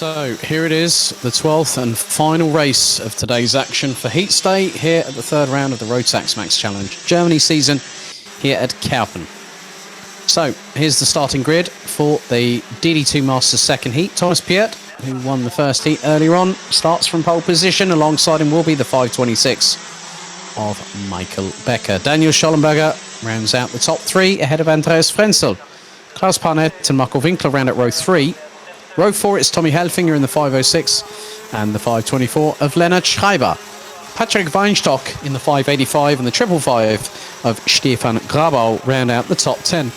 So here it is, the 12th and final race of today's action for Heat Stay here at the third round of the Rotax Max Challenge Germany season here at Kerpen. So here's the starting grid for the DD2 Masters second heat. Thomas Piet, who won the first heat earlier on, starts from pole position. Alongside him will be the 526 of Michael Becker. Daniel Schollenberger rounds out the top three ahead of Andreas Frenzel. Klaus Parnett and Marco Winkler round at row 3. Row 4, it's Tommy Helfinger in the 506 and the 524 of Lennart Schreiber. Patrick Weinstock in the 585 and the 555 of Stefan Grabau round out the top 10.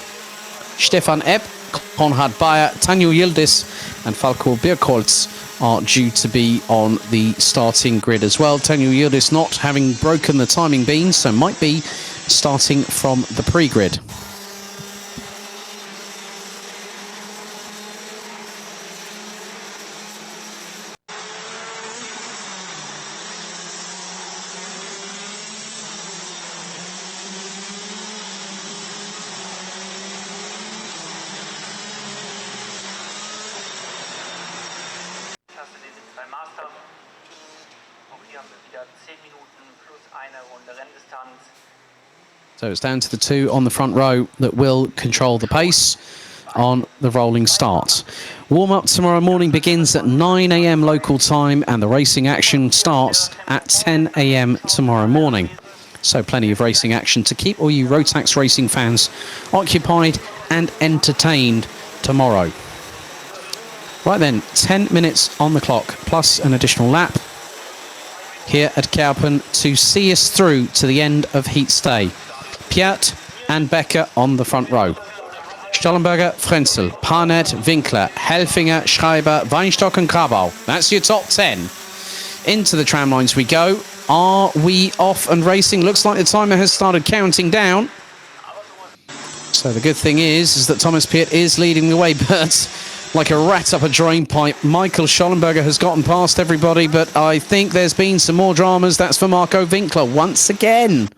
Stefan Epp, Konrad Bayer, Tanju Yildiz and Falco Birkholz are due to be on the starting grid as well. Tanju Yildiz not having broken the timing beam, so might be starting from the pre-grid. So it's down to the two on the front row that will control the pace on the rolling start. Warm-up tomorrow morning begins at 9 a.m. local time and the racing action starts at 10 a.m. tomorrow morning. So plenty of racing action to keep all you Rotax racing fans occupied and entertained tomorrow. Right then, 10 minutes on the clock plus an additional lap here at Kerpen to see us through to the end of heat stay. Piat and Becker on the front row. Schollenberger, Frenzel, Parnett, Winkler, Helfinger, Schreiber, Weinstock and Grabau. That's your top 10. Into the tram lines we go. Are we off and racing? Looks like the timer has started counting down. So the good thing is that Thomas Piet is leading the way, but like a rat up a drain pipe, Michael Schollenberger has gotten past everybody, but I think there's been some more dramas. That's for Marco Winkler once again.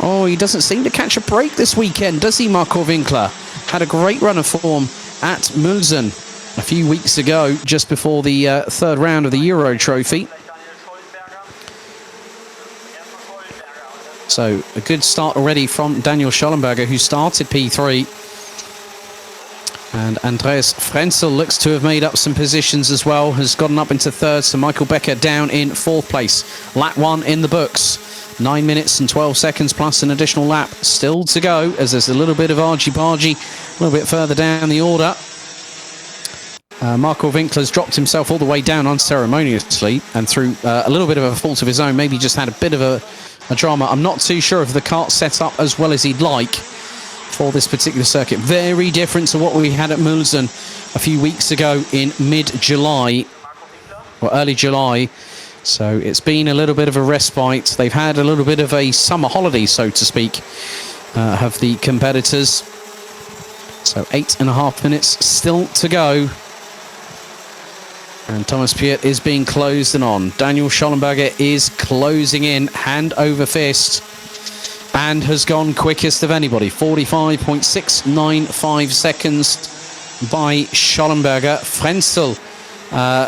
Oh, he doesn't seem to catch a break this weekend, does he, Marco Winkler? Had a great run of form at Mulsen a few weeks ago, just before the third round of the Euro Trophy. So a good start already from Daniel Schollenberger, who started P3. And Andreas Frenzel looks to have made up some positions as well, has gotten up into third, so Michael Becker down in fourth place. Lap 1 in the books. 9 minutes and 12 seconds plus an additional lap still to go, as there's a little bit of argy-bargy a little bit further down the order. Marco Winkler's dropped himself all the way down unceremoniously and through a little bit of a fault of his own, maybe just had a bit of a drama. I'm not too sure if the kart's set up as well as he'd like for this particular circuit. Very different to what we had at Mulsen a few weeks ago in mid-July, or early July. So it's been a little bit of a respite. They've had a little bit of a summer holiday, so to speak, have the competitors. So 8.5 minutes still to go. And Thomas Piet is being closed in on. Daniel Schollenberger is closing in, hand over fist, and has gone quickest of anybody. 45.695 seconds by Schollenberger. Frenzel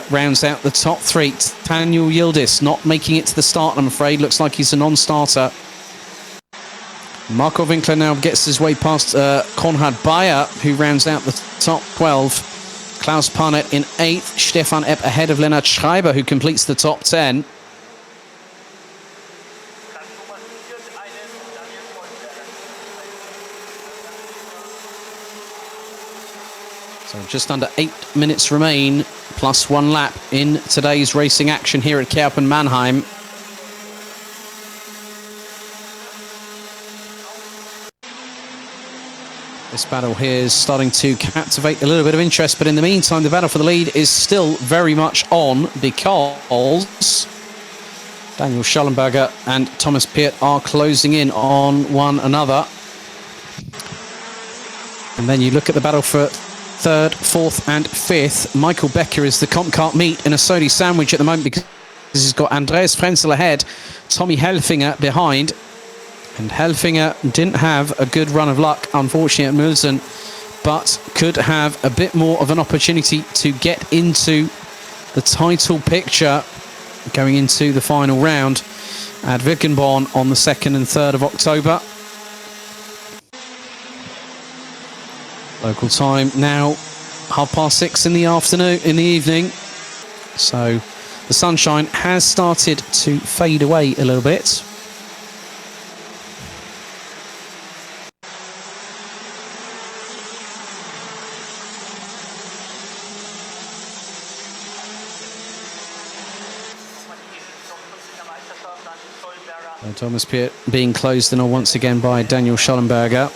rounds out the top three. Tanju Yildiz not making it to the start, I'm afraid. Looks like he's a non-starter. Marco Winkler now gets his way past Konrad Bayer, who rounds out the top 12. Klaus Parnett in 8th. Stefan Epp ahead of Lennart Schreiber, who completes the top 10. So just under 8 minutes remain, plus 1 lap in today's racing action here at Kerpen Mannheim. This battle here is starting to captivate a little bit of interest, but in the meantime, the battle for the lead is still very much on, because Daniel Schollenberger and Thomas Piet are closing in on one another. And then you look at the battle for third, fourth and fifth. Michael Becker is the comp cart meat in a sody sandwich at the moment, because he's got Andreas Frenzel ahead, Tommy Helfinger behind. And Helfinger didn't have a good run of luck, unfortunately, at Mulsen. but could have a bit more of an opportunity to get into the title picture going into the final round at Wickenborn on the 2nd and 3rd of October. Local time now 6:30 in the afternoon, in the evening. So the sunshine has started to fade away a little bit. Thomas Piet being closed in on once again by Daniel Schollenberger.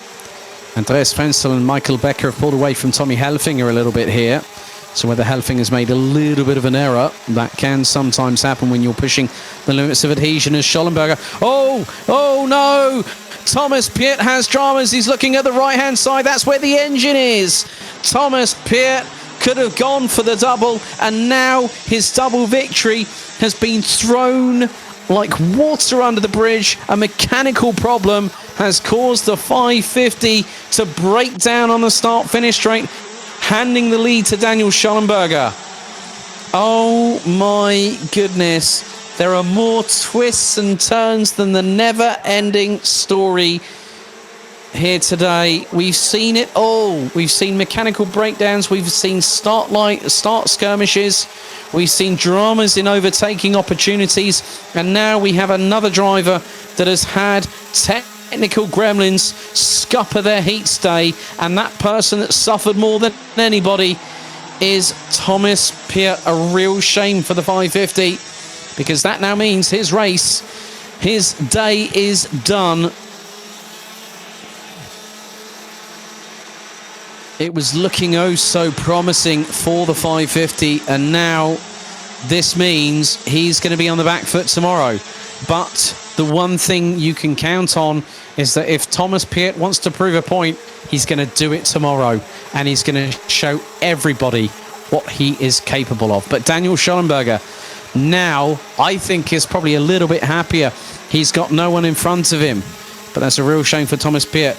Andreas Frenzel and Michael Becker have pulled away from Tommy Helfinger a little bit here. So whether Helfinger's made a little bit of an error, that can sometimes happen when you're pushing the limits of adhesion as Schollenberger. Oh no! Thomas Piet has dramas. He's looking at the right-hand side. That's where the engine is. Thomas Piet could have gone for the double, and now his double victory has been thrown like water under the bridge. A mechanical problem has caused the 550 to break down on the start-finish straight, handing the lead to Daniel Schollenberger. Oh my goodness. There are more twists and turns than the never-ending story here today. We've seen it all. We've seen mechanical breakdowns. We've seen start skirmishes. We've seen dramas in overtaking opportunities. And now we have another driver that has had technical gremlins scupper their heat stay. And that person that suffered more than anybody is Thomas Piet. A real shame for the 550, because that now means his race, his day is done. It was looking oh so promising for the 550, and now this means he's going to be on the back foot tomorrow. But the one thing you can count on is that if Thomas Piet wants to prove a point, he's going to do it tomorrow, and he's going to show everybody what he is capable of. But Daniel Schollenberger now, I think, is probably a little bit happier. He's got no one in front of him, but that's a real shame for Thomas Piet.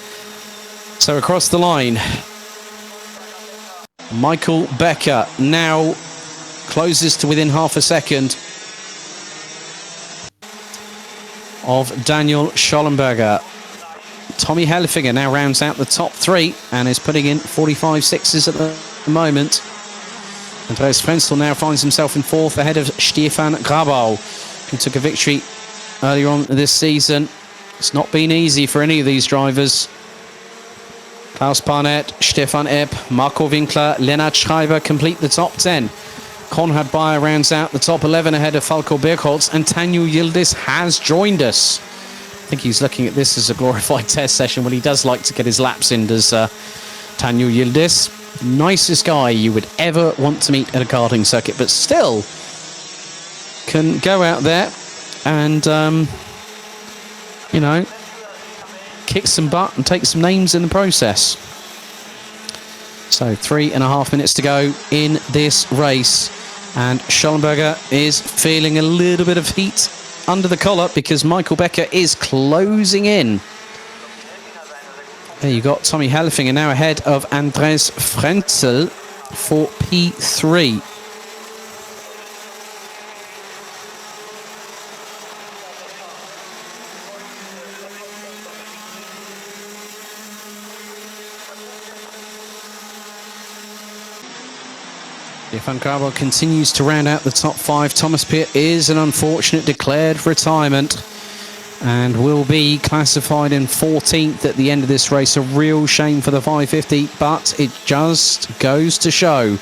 So across the line, Michael Becker now closes to within half a second of Daniel Schollenberger. Tommy Helfinger now rounds out the top three and is putting in 45.6s at the moment. Andreas Frenzel now finds himself in fourth ahead of Stefan Grabau, who took a victory earlier on this season. It's not been easy for any of these drivers. Klaus Barnett, Stefan Epp, Marco Winkler, Lennart Schreiber complete the top 10. Konrad Bayer rounds out the top 11 ahead of Falco Birkholz, and Tanju Yildiz has joined us. I think he's looking at this as a glorified test session when he does like to get his laps in, does Tanju Yildiz. Nicest guy you would ever want to meet at a karting circuit, but still can go out there and, you know, kick some butt and take some names in the process. So 3.5 minutes to go in this race, and Schollenberger is feeling a little bit of heat under the collar because Michael Becker is closing in. There you got Tommy Helfinger now ahead of Andreas Frenzel for P3. Stefan Grabau continues to round out the top five. Thomas Piet is an unfortunate declared retirement and will be classified in 14th at the end of this race. A real shame for the 550, but it just goes to show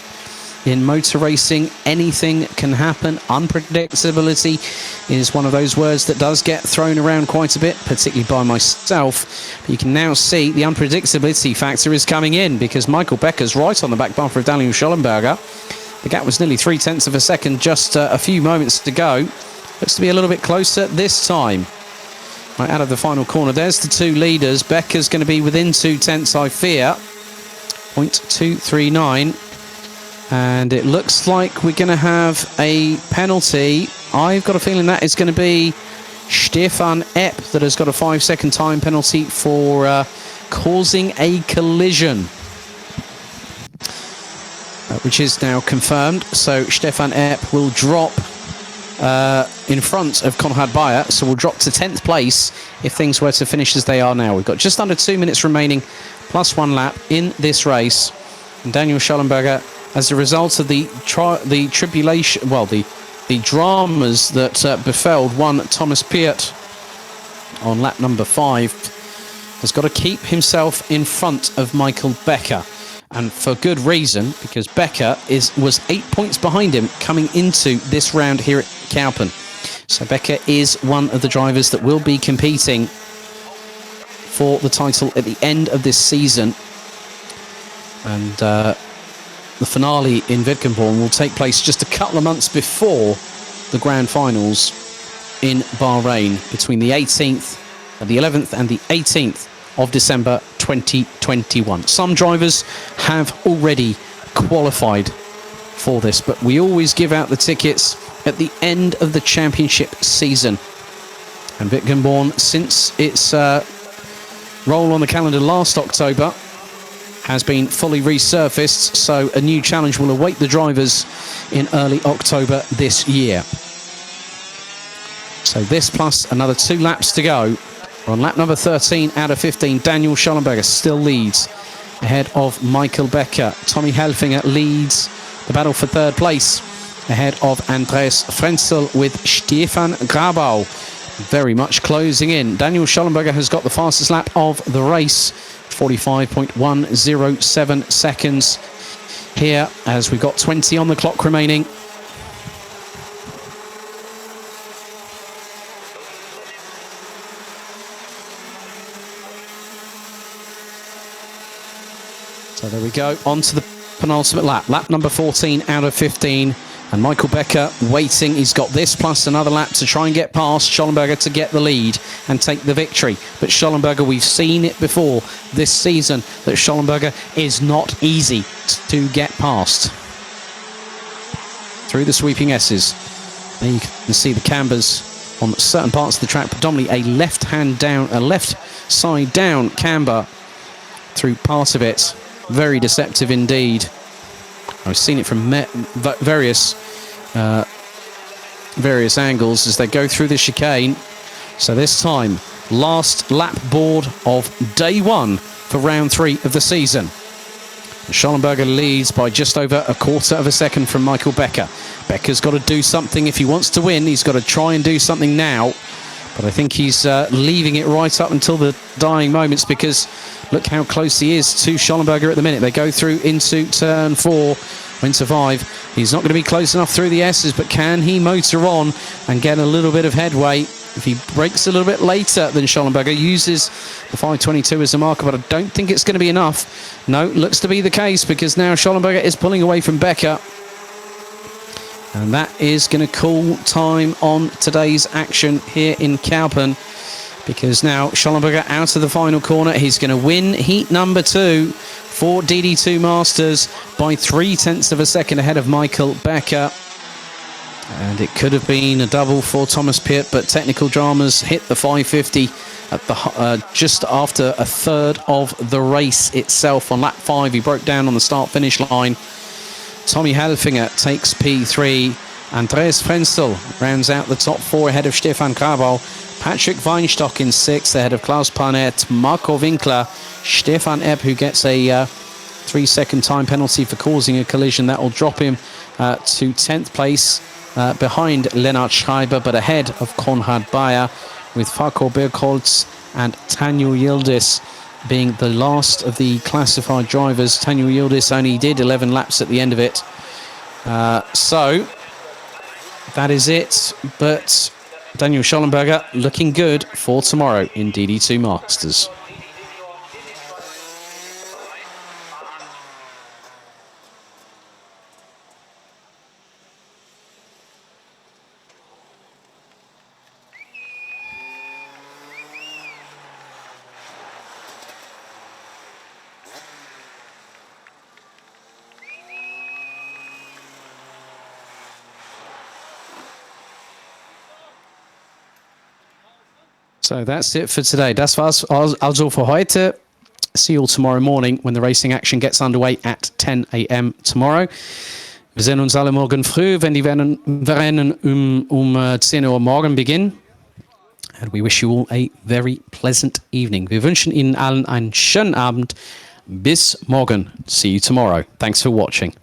in motor racing anything can happen. Unpredictability is one of those words that does get thrown around quite a bit, particularly by myself. But you can now see the unpredictability factor is coming in because Michael Becker's right on the back bumper of Daniel Schollenberger. The gap was nearly 0.3 of a second just a few moments to go. Looks to be a little bit closer this time. Right out of the final corner, there's the two leaders. Becker's going to be within 0.2, I fear. 0.239. And it looks like we're going to have a penalty. I've got a feeling that is going to be Stefan Epp that has got a 5-second time penalty for causing a collision. which is now confirmed. So Stefan Epp will drop in front of Konrad Bayer, so we'll drop to 10th place if things were to finish as they are now. We've got just under 2 minutes remaining, plus 1 lap in this race. And Daniel Schollenberger, as a result of the tribulation, well, the dramas that befell one Thomas Piet on lap number 5, has got to keep himself in front of Michael Becker. And for good reason, because Becker was 8 points behind him coming into this round here at Kerpen. So Becker is one of the drivers that will be competing for the title at the end of this season. And the finale in Witkenborn will take place just a couple of months before the grand finals in Bahrain between the 18th, the 11th and the 18th of December 2021. Some drivers have already qualified for this, but we always give out the tickets at the end of the championship season. And Witkenborn, since its roll on the calendar last October, has been fully resurfaced, so a new challenge will await the drivers in early October this year. So this plus another 2 laps to go. On lap number 13 out of 15, Daniel Schollenberger still leads ahead of Michael Becker. Tommy Helfinger leads the battle for 3rd place ahead of Andreas Frenzel with Stefan Grabau very much closing in. Daniel Schollenberger has got the fastest lap of the race, 45.107 seconds here as we've got 20 on the clock remaining. So there we go, on to the penultimate lap. Lap number 14 out of 15. And Michael Becker waiting. He's got this plus another lap to try and get past Schollenberger to get the lead and take the victory. But Schollenberger, we've seen it before this season, that Schollenberger is not easy to get past. Through the sweeping S's. There you can see the cambers on certain parts of the track, predominantly a left side down camber through part of it. Very deceptive indeed. I've seen it from various angles as they go through the chicane. So this time, last lap board of day 1 for round 3 of the season. Schollenberger leads by just over a quarter of a second from Michael Becker. Becker's got to do something if he wants to win. He's got to try and do something now. But I think he's leaving it right up until the dying moments, because look how close he is to Schollenberger at the minute. They go through into turn 4, into 5. He's not going to be close enough through the S's, but can he motor on and get a little bit of headway? If he brakes a little bit later than Schollenberger, uses the 5:22 as a marker, but I don't think it's going to be enough. No, looks to be the case, because now Schollenberger is pulling away from Becker. And that is going to call time on today's action here in Kerpen, because now Schollenberger out of the final corner. He's going to win heat number 2 for DD2 Masters by 0.3 of a second ahead of Michael Becker. And it could have been a double for Thomas Piet, but technical dramas hit the 550 at the just after a third of the race itself. On lap 5, he broke down on the start-finish line. Tommy Helfinger takes P3. Andreas Frenzel rounds out the top 4 ahead of Stefan Grabau. Patrick Weinstock in 6th ahead of Klaus Panett. Marco Winkler. Stefan Epp, who gets a 3-second time penalty for causing a collision. That will drop him to 10th place behind Lennart Schreiber, but ahead of Konrad Bayer, with Falco Birkholz and Tanju Yildiz being the last of the classified drivers. Tanju Yildiz only did 11 laps at the end of it. So that is it. But Daniel Schollenberger looking good for tomorrow in DD2 Masters. So that's it for today. Das war's also für heute. see you all tomorrow morning when the racing action gets underway at 10 a.m. tomorrow. Wir sehen uns alle morgen früh, wenn die Rennen um 10 Uhr morgen beginnen. And we wish you all a very pleasant evening. Wir wünschen Ihnen allen einen schönen Abend. Bis morgen. See you tomorrow. Thanks for watching.